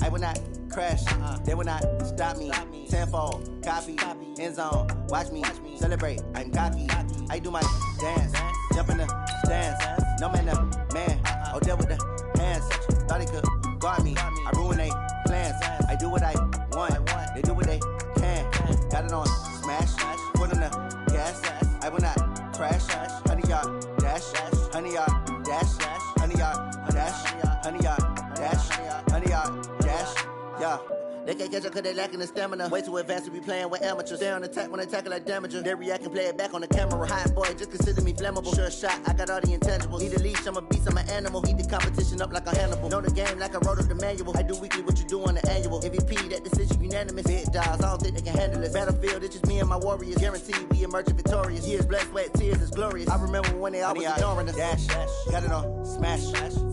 I will not crash. They will not stop me. Tenfold, copy, end zone. Watch me celebrate. I'm cocky. I do my dance. Jump in the stands. No man, man. Oh, there with the hands. Thought he could guard me. I ruin they plans. I do what I want. They do what they can. Got it on smash. Foot on the gas. I will not crash. 100-yard dash. 100-yard dash. 100-yard dash. 100-yard dash. 100-yard dash. Yeah. They can't catch up cause they lacking the stamina. Way too advanced to be playing with amateurs. Stay on attack when they tackle like damager. They react and play it back on the camera. Hot boy, just consider me flammable. Sure shot, I got all the intangibles. Need a leash, I'm a beast, I'm an animal. Eat the competition up like a Hannibal. Know the game like I wrote up the manual. I do weekly what you do on the annual. MVP, that decision unanimous. Big dogs, I don't think they can handle it. Battlefield, it's just me and my warriors. Guaranteed we emerge victorious. Years, blood, sweat, tears, it's glorious. I remember when they always ignoring us. Dash, got it on smash.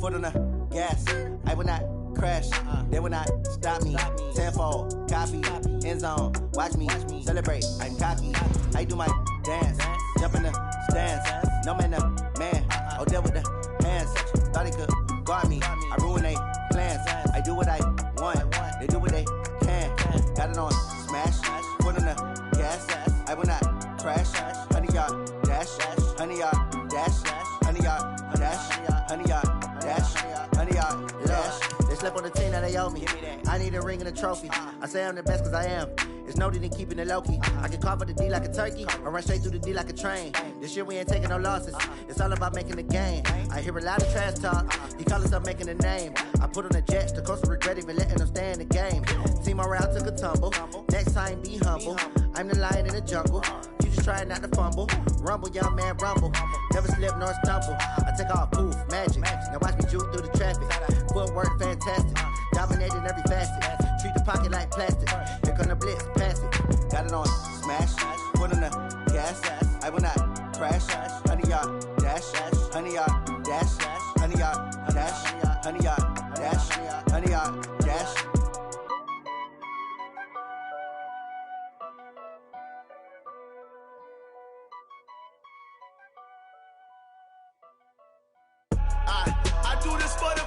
Foot on the gas. I will not crash. They will not stop me. Tenfold, copy, end zone. Watch me celebrate. I'm cocky. I do my dance. Jump in the stands. No man, man. Oh, there with the hands. Thought he could guard me. I ruin they plans. I do what I want. They do what they can. Got it on smash. Foot on the gas. I will not crash. 100-yard dash. 100-yard dash. 100-yard dash. 100-yard dash. 100-yard dash. They slept on the team that they owe me. I need a ring and a trophy. I say I'm the best cause I am. It's noted in keeping it low-key. I can carve up the D like a turkey or run straight through the D like a train. This year we ain't taking no losses. It's all about making the game. I hear a lot of trash talk. He call himself making a name. I put on the Jets. The coach will regret even letting them stay in the game. Team morale took a tumble. Next time be humble. I'm the lion in the jungle. You just try not to fumble. Rumble, young man, rumble. Never slip nor stumble. I take off, poof, magic. Now watch me juke through the traffic. Footwork fantastic. Dominating every facet. Treat the pocket like plastic. Here come the blitz, pass it. Got it on smash. Foot on the gas. I will not crash. 100-yard dash. 100-yard dash. 100-yard dash. 100-yard dash. 100-yard dash. I do this for the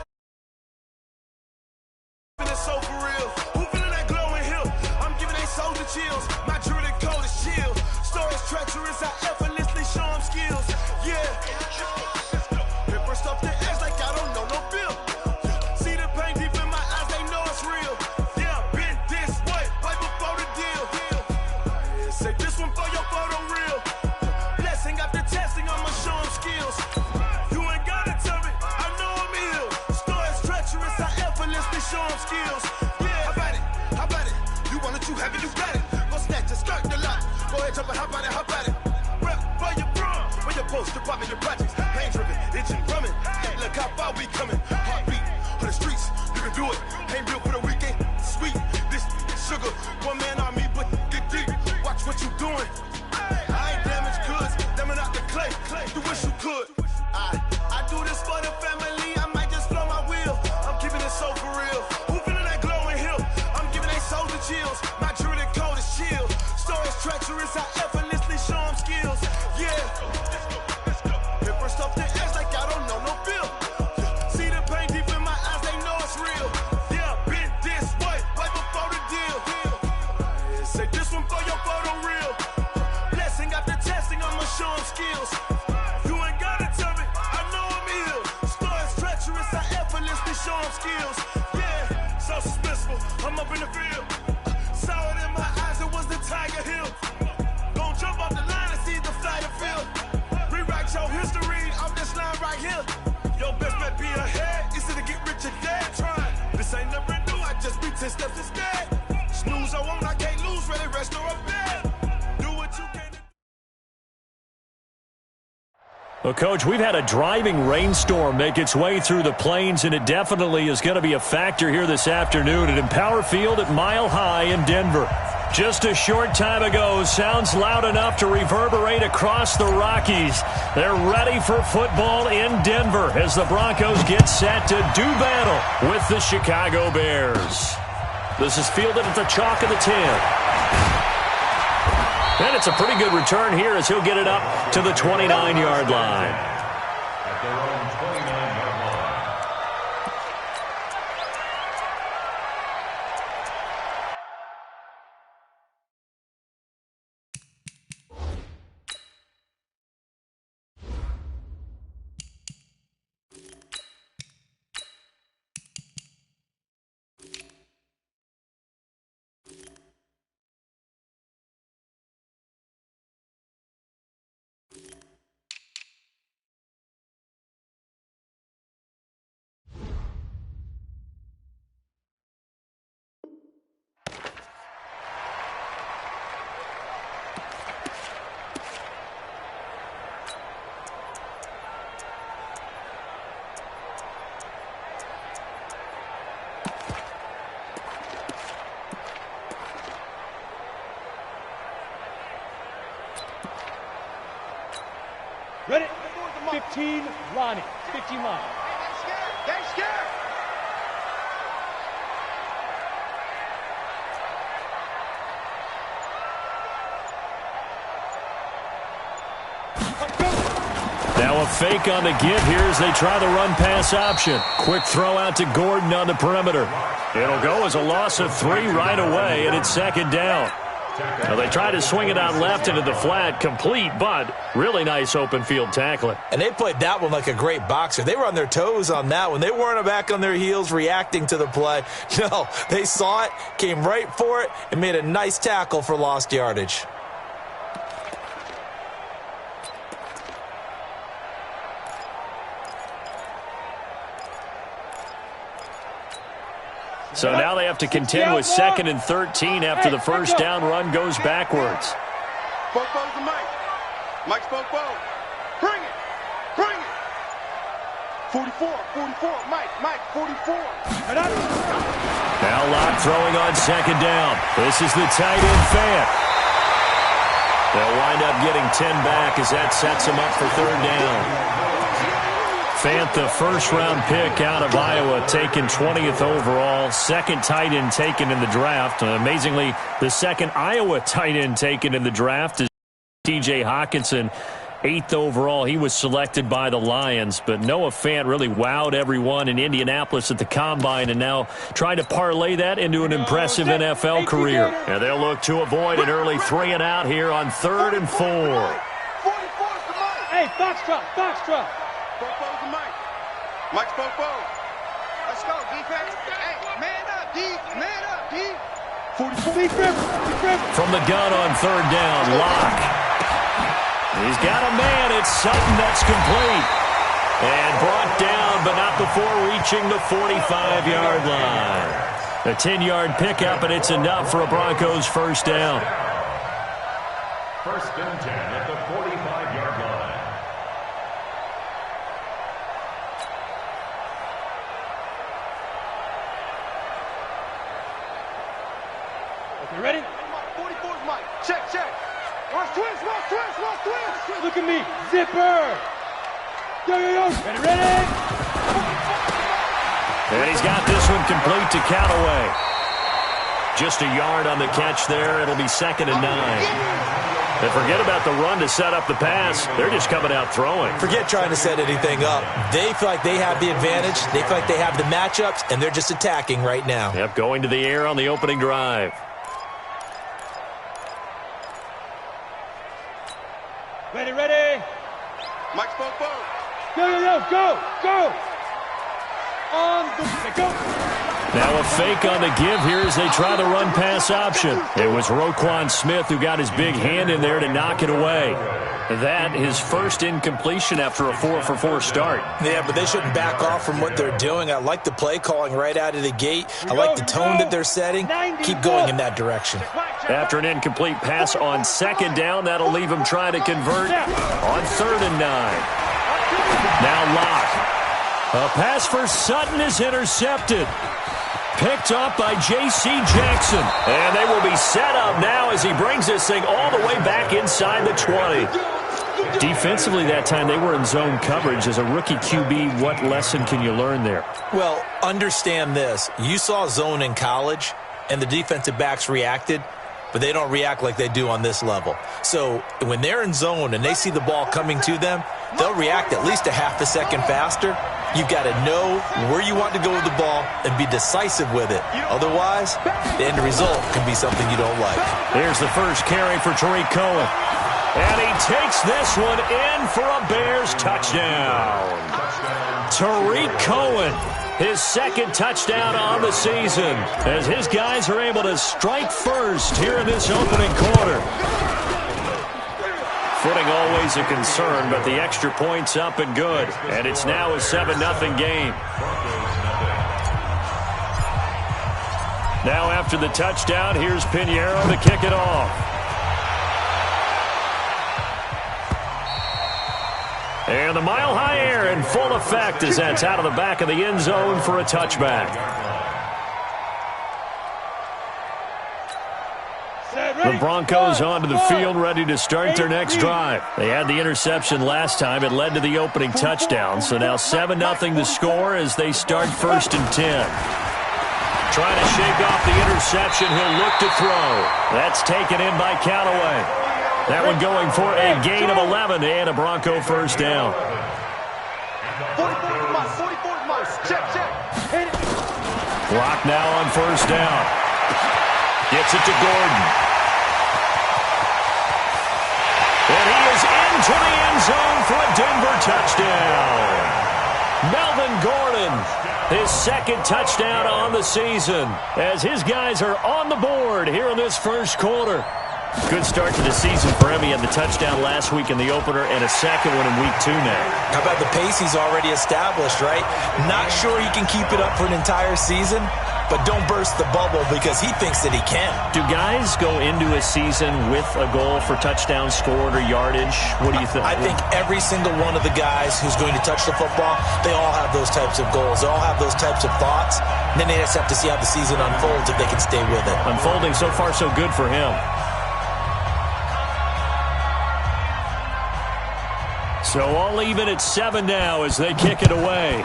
feeling so for real. Who feeling that glowing hill? I'm giving they soldier chills. My druid code is chill. Stories treacherous, I effortlessly show them skills. Yeah. Ripper stuff the edge like I don't know no feel. See the pain deep in my eyes, they know it's real. Yeah, been this way, right before the deal. Say this one for your photo real. Blessing after testing, I'ma show them skills. You ain't gotta tell me, I know I'm ill. Stories treacherous, I effortlessly show them skills. Yeah, how about it? You want it, you have it, you got it. Go snatch it, skirt the lot. Go ahead, jump it, how about it? Rep where you from, where you post, department, your projects. Pain driven, itching, drumming. Look how far we coming. Heartbeat on the streets, you can do it. Ain't real for the weekend, sweet. This sugar, one man army, but get deep. Watch what you doing. I ain't damaged goods, damn out the clay. You wish you could. I do this for the family, I might just blow my wheel. I'm keeping it so for real. Who feeling that glowing hill? I'm giving they soldier chills. My druid code is chill. Stories treacherous, I effortlessly show them skills. Yeah. Ripper stuff the edge like I don't know no feel. See the pain deep in my eyes, they know it's real. Yeah, been this way, right before the deal. Say this one for your photo real. Blessing after testing, I'ma show them skills. You ain't gotta tell me, I know I'm ill. Stories treacherous, I effortlessly show them skills. Yeah, so suspenseful, I'm up in the field. Saw it in my eyes, it was the Tiger Hill. Gon' jump off the line and see the flight of field. Rewrite your history off this line right here. Your best bet be ahead, easy to get rich or dead. Trying, this ain't never new, I just be 10 steps instead. Snooze I won't, I can't lose, ready, rest or up bed. Do what you can. Well, Coach, we've had a driving rainstorm make its way through the plains, and it definitely is going to be a factor here this afternoon at Empower Field at Mile High in Denver. Just a short time ago, sounds loud enough to reverberate across the Rockies. They're ready for football in Denver as the Broncos get set to do battle with the Chicago Bears. This is fielded at the chalk of the 10. And it's a pretty good return here as he'll get it up to the 29-yard line. At their own 29-yard 15, Ronnie. 15, Ronnie. They scared. Now a fake on the give here as they try the run-pass option. Quick throw out to Gordon on the perimeter. It'll go as a loss of 3 right away, and it's second down. Now they try to swing it out left into the flat, complete, but really nice open field tackling. And they played that one like a great boxer. They were on their toes on that one. They weren't back on their heels reacting to the play. No, they saw it, came right for it, and made a nice tackle for lost yardage. So now they have to contend with 2nd and 13 after the first down run goes backwards. Bobo's the Mike. Mike's Bobo. Bring it. Bring it. 44, Mike, 44. Now Locke throwing on 2nd down. This is the tight end Fant. They'll wind up getting 10 back as that sets them up for 3rd down. Fant, the first-round pick out of Iowa, taken 20th overall. 2nd tight end taken in the draft. Amazingly, the 2nd Iowa tight end taken in the draft is T.J. Hockenson, 8th overall. He was selected by the Lions, but Noah Fant really wowed everyone in Indianapolis at the Combine and now trying to parlay that into an impressive NFL career. And they'll look to avoid an early 3-and-out here on 3rd and 4. Hey, Foxtrot. Bobo's the Mike. Mike's Bobo. Let's go, defense. Hey, man up, D. Man up, D. 44. From the gun on 3rd down, Locke. He's got a man. It's Sutton that's complete. And brought down, but not before reaching the 45-yard line. A 10-yard pickup, and it's enough for a Broncos first down. 1st and 10 at the 45-yard line. You ready? 44's Mike. Check. Watch twins. Look at me. Zipper. Yo. Ready? And he's got this one complete to Callaway. Just a yard on the catch there. It'll be 2nd and 9. And forget about the run to set up the pass. They're just coming out throwing. Forget trying to set anything up. They feel like they have the advantage. They feel like they have the matchups, and they're just attacking right now. Yep, going to the air on the opening drive. Ready. Mike's Bobo. Yo, go. Go. Now a fake on the give here as they try the run-pass option. It was Roquan Smith who got his big hand in there to knock it away. That his first incompletion after a 4-for-4 start. Yeah, but they shouldn't back off from what they're doing. I like the play calling right out of the gate. I like the tone that they're setting. Keep going in that direction. After an incomplete pass on 2nd down, that'll leave him trying to convert on 3rd and 9. Now Locke. A pass for Sutton is intercepted. Picked up by J.C. Jackson. And they will be set up now as he brings this thing all the way back inside the 20. Defensively that time, they were in zone coverage. As a rookie QB, what lesson can you learn there? Well, understand this. You saw zone in college, and the defensive backs reacted, but they don't react like they do on this level. So when they're in zone and they see the ball coming to them, they'll react at least a half a second faster. You've got to know where you want to go with the ball and be decisive with it. Otherwise, the end result can be something you don't like. Here's the first carry for Tariq Cohen. And he takes this one in for a Bears touchdown. Tariq Cohen, his 2nd touchdown on the season, as his guys are able to strike first here in this opening quarter. Footing always a concern, but the extra point's up and good. And it's now a 7-0 game. Now after the touchdown, here's Pinheiro to kick it off. And the mile-high air in full effect as that's out of the back of the end zone for a touchback. The Broncos onto the field, ready to start their next drive. They had the interception last time. It led to the opening touchdown. So now 7-0 the score as they start 1st and 10. Trying to shake off the interception. He'll look to throw. That's taken in by Callaway. That one going for a gain of 11 and a Bronco first down. 44 miles, 44 miles. Check. Clock now on first down. Gets it to Gordon. And he is into the end zone for a Denver touchdown. Melvin Gordon, his 2nd touchdown on the season, as his guys are on the board here in this first quarter. Good start to the season for him. He had the touchdown last week in the opener and a second one in week 2 now. How about the pace he's already established, right? Not sure he can keep it up for an entire season, but don't burst the bubble because he thinks that he can. Do guys go into a season with a goal for touchdown scored or yardage? What do you think? I think every single one of the guys who's going to touch the football, they all have those types of goals. They all have those types of thoughts. And then they just have to see how the season unfolds if they can stay with it. Unfolding so far so good for him. So all even at 7 now as they kick it away.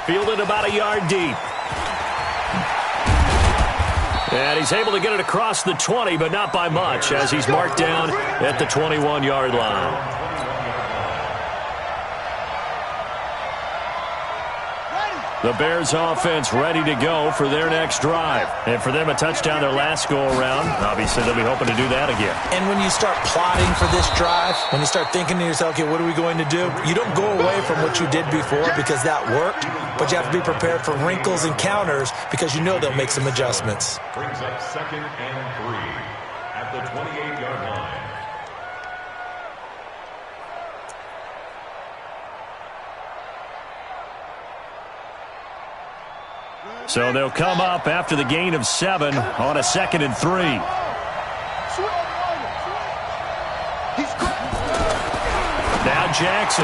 Fielded about a yard deep. And he's able to get it across the 20, but not by much, as he's marked down at the 21-yard line. The Bears offense ready to go for their next drive. And for them, a touchdown their last go-around. Obviously, they'll be hoping to do that again. And when you start plotting for this drive, when you start thinking to yourself, okay, what are we going to do? You don't go away from what you did before because that worked, but you have to be prepared for wrinkles and counters because you know they'll make some adjustments. Brings up 2nd and 3 at the 28-yard line. So they'll come up after the gain of 7 on a 2nd and 3. Now Jackson.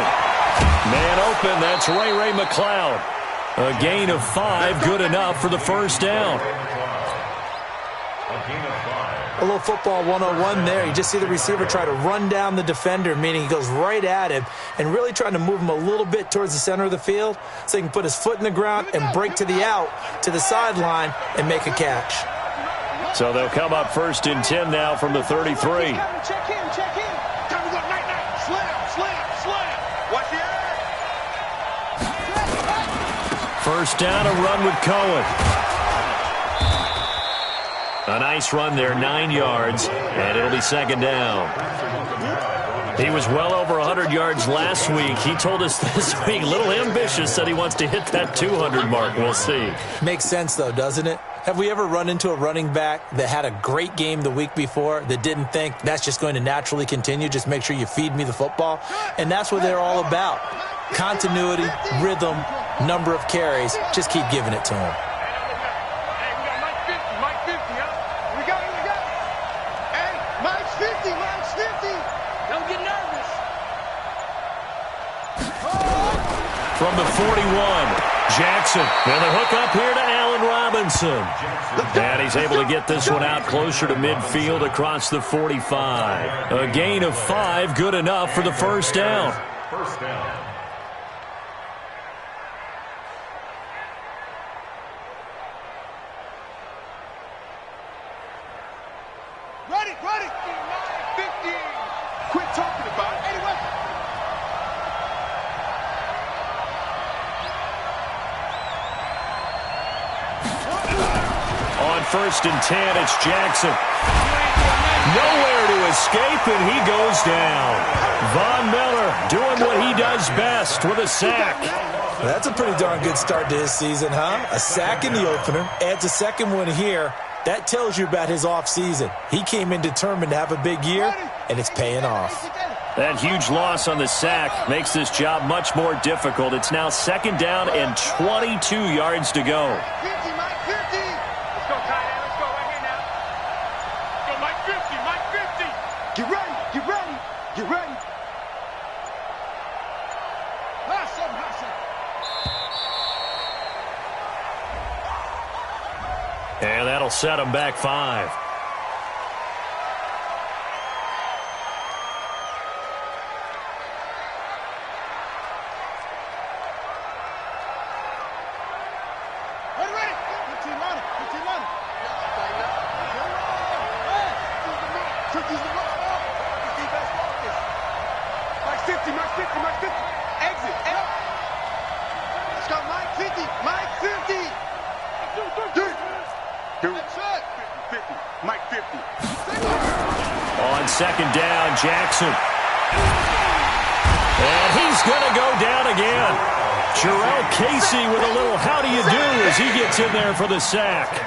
Man open, that's Ray McLeod. A gain of 5, good enough for the first down. A little football 101 there. You just see the receiver try to run down the defender, meaning he goes right at him and really trying to move him a little bit towards the center of the field so he can put his foot in the ground and break to the out, to the sideline, and make a catch. So they'll come up 1st and 10 now from the 33. Check in. Time to go night. Slam. Watch the air. First down, a run with Cohen. A nice run there, 9 yards, and it'll be 2nd down. He was well over 100 yards last week. He told us this week, a little ambitious, said he wants to hit that 200 mark. We'll see. Makes sense, though, doesn't it? Have we ever run into a running back that had a great game the week before that didn't think that's just going to naturally continue? Just make sure you feed me the football. And that's what they're all about. Continuity, rhythm, number of carries. Just keep giving it to him. From the 41, Jackson. And the hook up here to Allen Robinson. And he's able to get this one out closer to midfield across the 45. A gain of 5, good enough for the first down. First down. Ready. 15. Quit talking about it. Anyway. On 1st and 10, it's Jackson. Nowhere to escape, and he goes down. Von Miller doing what he does best with a sack. That's a pretty darn good start to his season, huh? A sack in the opener, adds a second one here. That tells you about his offseason. He came in determined to have a big year, and it's paying off. That huge loss on the sack makes this job much more difficult. It's now 2nd down and 22 yards to go. 50, Mike 50. Let's go, tight end. Let's go right here now. Go, Mike 50. Get ready. Awesome. And that'll set them back 5. On second down, Jackson. And he's going to go down again. Jarrell Casey with a little how do you do as he gets in there for the sack.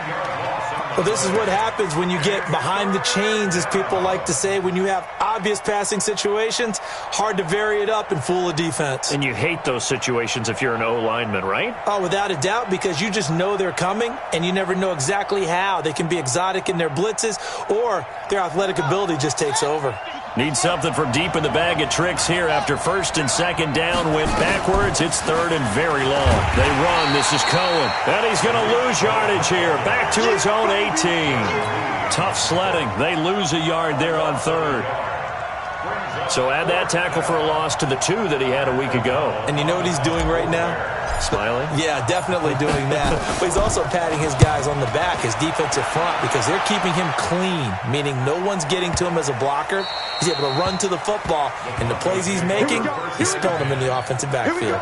Well, this is what happens when you get behind the chains, as people like to say. When you have obvious passing situations, hard to vary it up and fool a defense. And you hate those situations if you're an O-lineman, right? Oh, without a doubt, because you just know they're coming, and you never know exactly how. They can be exotic in their blitzes, or their athletic ability just takes over. Need something from deep in the bag of tricks here after first and second down went backwards. It's third and very long. They run. This is Cohen. And he's going to lose yardage here. Back to his own 18. Tough sledding. They lose a yard there on third. So add that tackle for a loss to the 2 that he had a week ago. And you know what he's doing right now? Smiling? Yeah, definitely doing that. But he's also patting his guys on the back, his defensive front, because they're keeping him clean, meaning no one's getting to him as a blocker. He's able to run to the football, and the plays he's making, he's spilling them in the offensive backfield.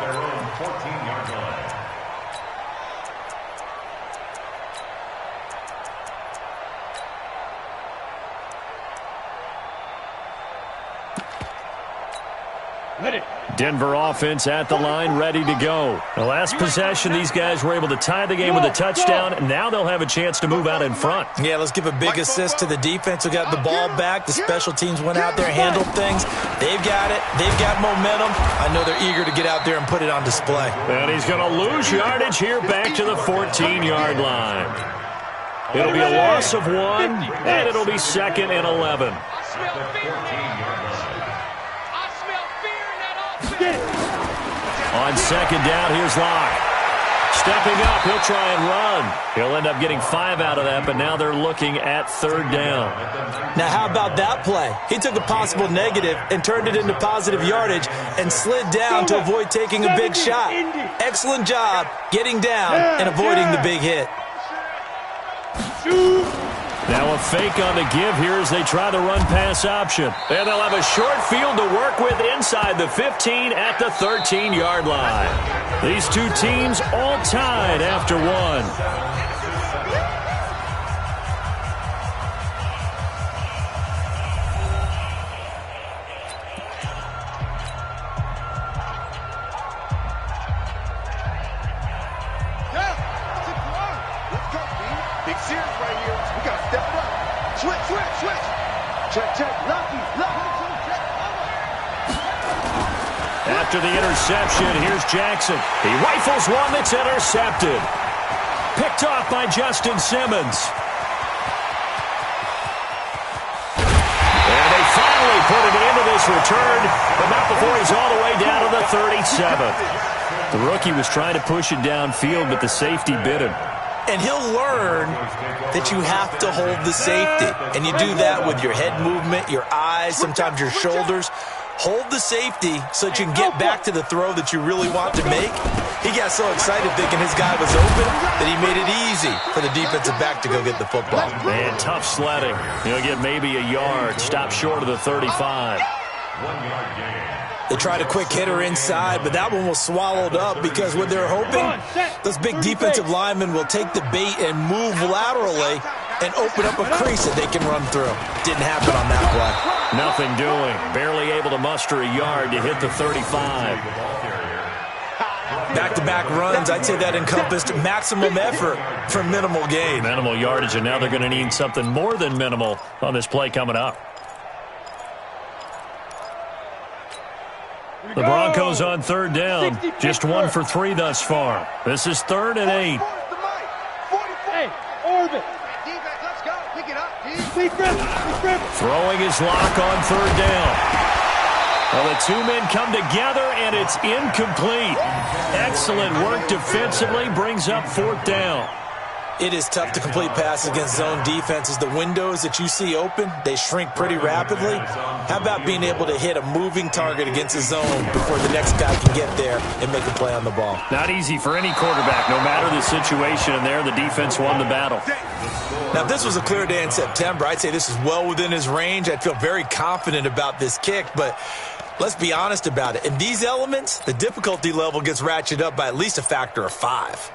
Denver offense at the line, ready to go. The last possession, these guys were able to tie the game with a touchdown, and now they'll have a chance to move out in front. Yeah, let's give a big assist to the defense who got the ball back. The special teams went out there, handled things. They've got it. They've got momentum. I know they're eager to get out there and put it on display. And he's going to lose yardage here back to the 14-yard line. It'll be a loss of 1, and it'll be second and 11. On second down, here's Locke. Stepping up, he'll try and run. He'll end up getting 5 out of that, but now they're looking at third down. Now, how about that play? He took a possible negative and turned it into positive yardage and slid down to avoid taking a big shot. Excellent job getting down and avoiding the big hit. Now a fake on the give here as they try the run-pass option. And they'll have a short field to work with inside the 15 at the 13-yard line. These two teams all tied after 1. After the interception, here's Jackson. He rifles one that's intercepted. Picked off by Justin Simmons. And they finally put it into this return, but not before he's all the way down to the 37th. The rookie was trying to push it downfield, but the safety bit him. And he'll learn that you have to hold the safety. And you do that with your head movement, your eyes, sometimes your shoulders. Hold the safety so that you can get back to the throw that you really want to make. He got so excited thinking his guy was open that he made it easy for the defensive back to go get the football. And tough sledding. He'll get maybe a yard. Stop short of the 35. They tried a quick hitter inside, but that one was swallowed up because what they're hoping, those big defensive linemen will take the bait and move laterally and open up a crease that they can run through. Didn't happen on that play. Nothing doing. Barely able to muster a yard to hit the 35. Back-to-back runs, I'd say that encompassed maximum effort for minimal gain. Minimal yardage, and now they're going to need something more than minimal on this play coming up. The Broncos on third down. Just 1 for 3 thus far. This is 3rd and 8. Hey, orbit. Throwing his lock on third down. Well, the two men come together, and it's incomplete. Excellent work defensively brings up 4th down. It is tough to complete passes against zone defenses. The windows that you see open, they shrink pretty rapidly. How about being able to hit a moving target against a zone before the next guy can get there and make a play on the ball? Not easy for any quarterback, no matter the situation. And there, the defense won the battle. Now, if this was a clear day in September, I'd say this is well within his range. I'd feel very confident about this kick, but let's be honest about it. In these elements, the difficulty level gets ratcheted up by at least a factor of 5.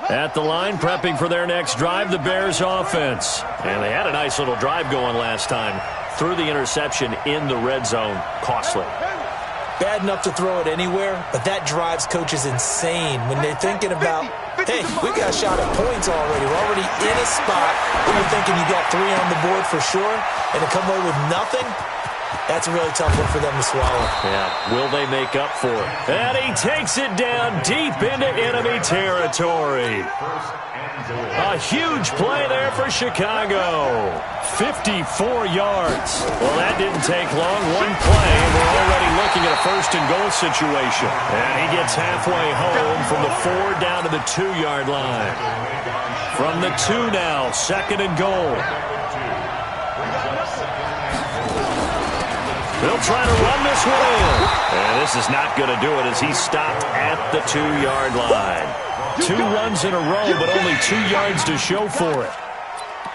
At the line, prepping for their next drive, the Bears offense. And they had a nice little drive going last time. Threw the interception in the red zone. Costly. Bad enough to throw it anywhere, but that drives coaches insane when they're thinking about, hey, we've got a shot at points already. We're already in a spot where you're thinking you got 3 on the board for sure, and to come away with nothing, that's a really tough one for them to swallow. Yeah, will they make up for it? And he takes it down deep into enemy territory. A huge play there for Chicago. 54 yards. Well, that didn't take long. One play, and we're already looking at a first-and-goal situation. And he gets halfway home from the 4 down to the 2-yard line. From the 2 now, second and goal. They'll try to run this one in. And this is not going to do it as he's stopped at the 2-yard line. 2 runs in a row, but only 2 yards to show for it.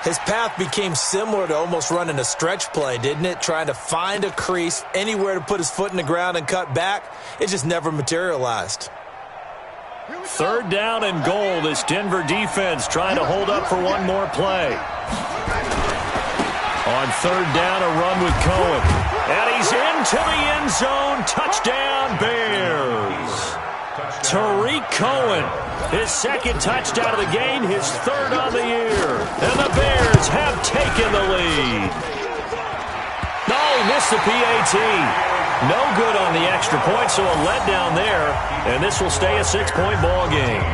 His path became similar to almost running a stretch play, didn't it? Trying to find a crease, anywhere to put his foot in the ground and cut back. It just never materialized. 3rd down and goal. This Denver defense trying to hold up for one more play. On 3rd down, a run with Cohen. And he's into the end zone. Touchdown, Bears. Tariq Cohen, his 2nd touchdown of the game, his 3rd on the year. And the Bears have taken the lead. No, he missed the PAT. No good on the extra point, so a letdown there. And this will stay a 6-point ball game.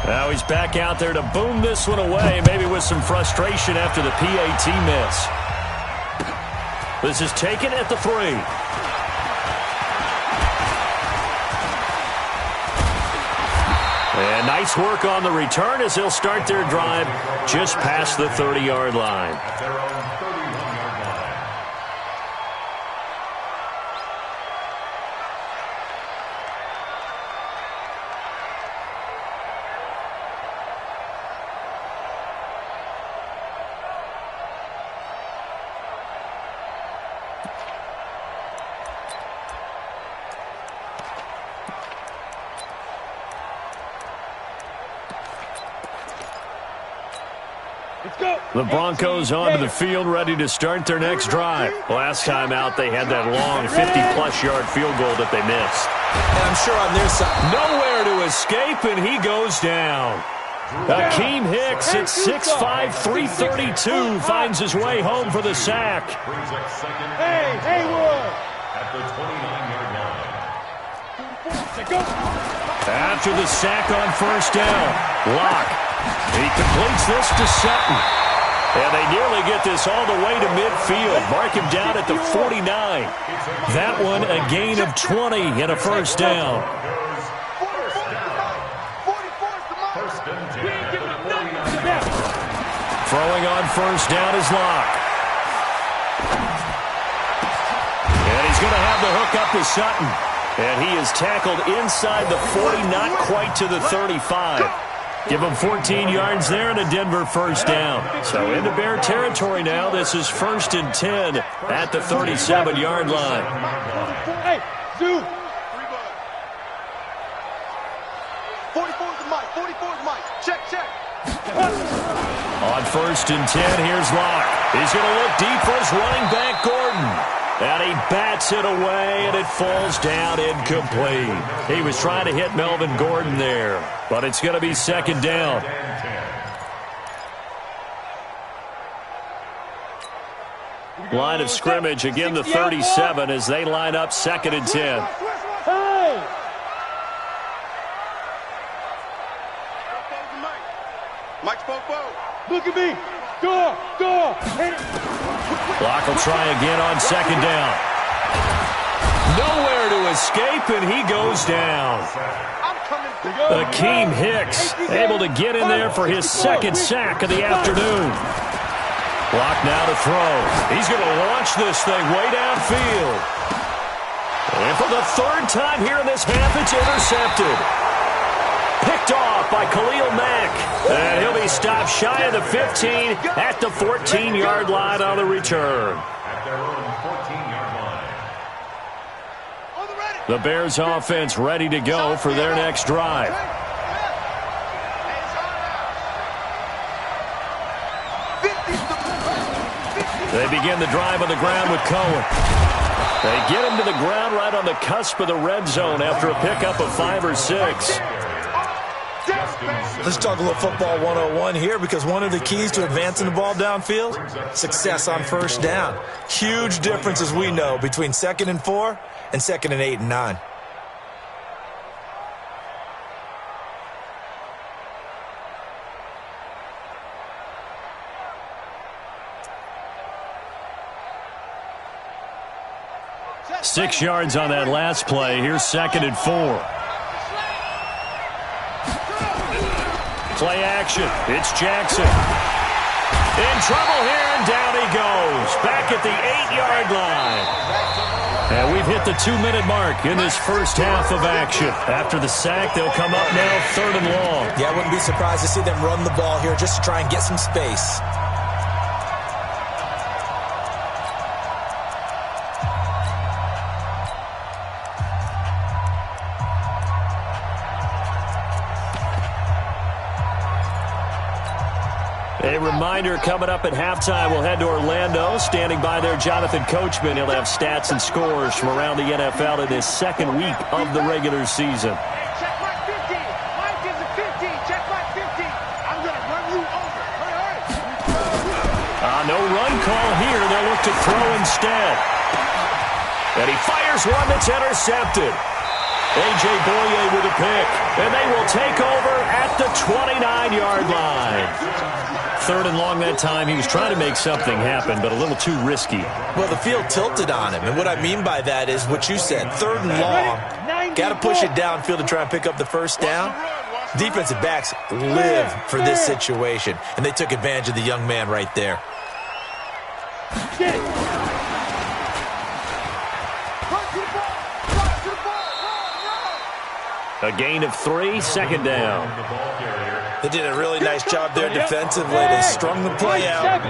Now he's back out there to boom this one away, maybe with some frustration after the PAT miss. This is taken at the 3. And nice work on the return as they'll start their drive just past the 30-yard line. The Broncos onto the field, ready to start their next drive. Last time out, they had that long 50-plus yard field goal that they missed. And I'm sure on their side, nowhere to escape, and he goes down. Akeem Hicks at 6'5", 332 finds his way home for the sack. Hey, Haywood! At the 29-yard line. After the sack on 1st down, Locke. He completes this to Sutton. And they nearly get this all the way to midfield. Mark him down at the 49. That one a gain of 20 and a 1st down. Throwing on 1st down is Locke. And he's going to have the hook up to Sutton. And he is tackled inside the 40, not quite to the 35. Give him 14 yards there and a Denver 1st down. So into Bear territory now. This is 1st and 10 at the 37-yard line. Hey, Zoo! 44's the mic, 44's mic. Check. On 1st and 10, here's Locke. He's going to look deep for his running back, Gordon. And he bats it away, and it falls down incomplete. He was trying to hit Melvin Gordon there, but it's going to be 2nd down. Line of scrimmage, again the 37 as they line up 2nd and 10. Hey! Mike spoke. Look at me. Go. Hit it. Block will try again on second down. Nowhere to escape, and he goes down. Akeem Hicks able to get in there for his second sack of the afternoon. Block now to throw. He's going to launch this thing way downfield. And for the third time here in this half, it's intercepted. Picked off by Khalil Mack. And he'll be stopped shy of the 15 at the 14-yard line on the return. At their own 14-yard line. The Bears offense ready to go for their next drive. They begin the drive on the ground with Cohen. They get him to the ground right on the cusp of the red zone after a pickup of 5 or 6. Let's talk a little football 101 here, because one of the keys to advancing the ball downfield, success on first down. Huge difference, as we know, between 2nd and 4 and 2nd and 8 and 9. Six yards on that last play. Here's 2nd and 4. Play action. It's Jackson. In trouble here, and down he goes. Back at the 8-yard line. And we've hit the 2-minute mark in this first half of action. After the sack, they'll come up now 3rd and long. Yeah, I wouldn't be surprised to see them run the ball here just to try and get some space. A reminder, coming up at halftime, we'll head to Orlando. Standing by there, Jonathan Coachman. He'll have stats and scores from around the NFL in this second week of the regular season. Check my 50. Mike is a 50. Check my 50. I'm going to run you over. Hurry. No run call here. They'll look to throw instead. And he fires one that's intercepted. A.J. Boye with a pick. And they will take over at the 29-yard line. 3rd and long that time. He was trying to make something happen, but a little too risky. Well, the field tilted on him, and what I mean by that is what you said. 3rd and long, got to push it downfield to try and pick up the first down. Defensive backs live for this situation, and they took advantage of the young man right there. Get it. A gain of 3, 2nd down. They did a really nice job there defensively. They strung the play out.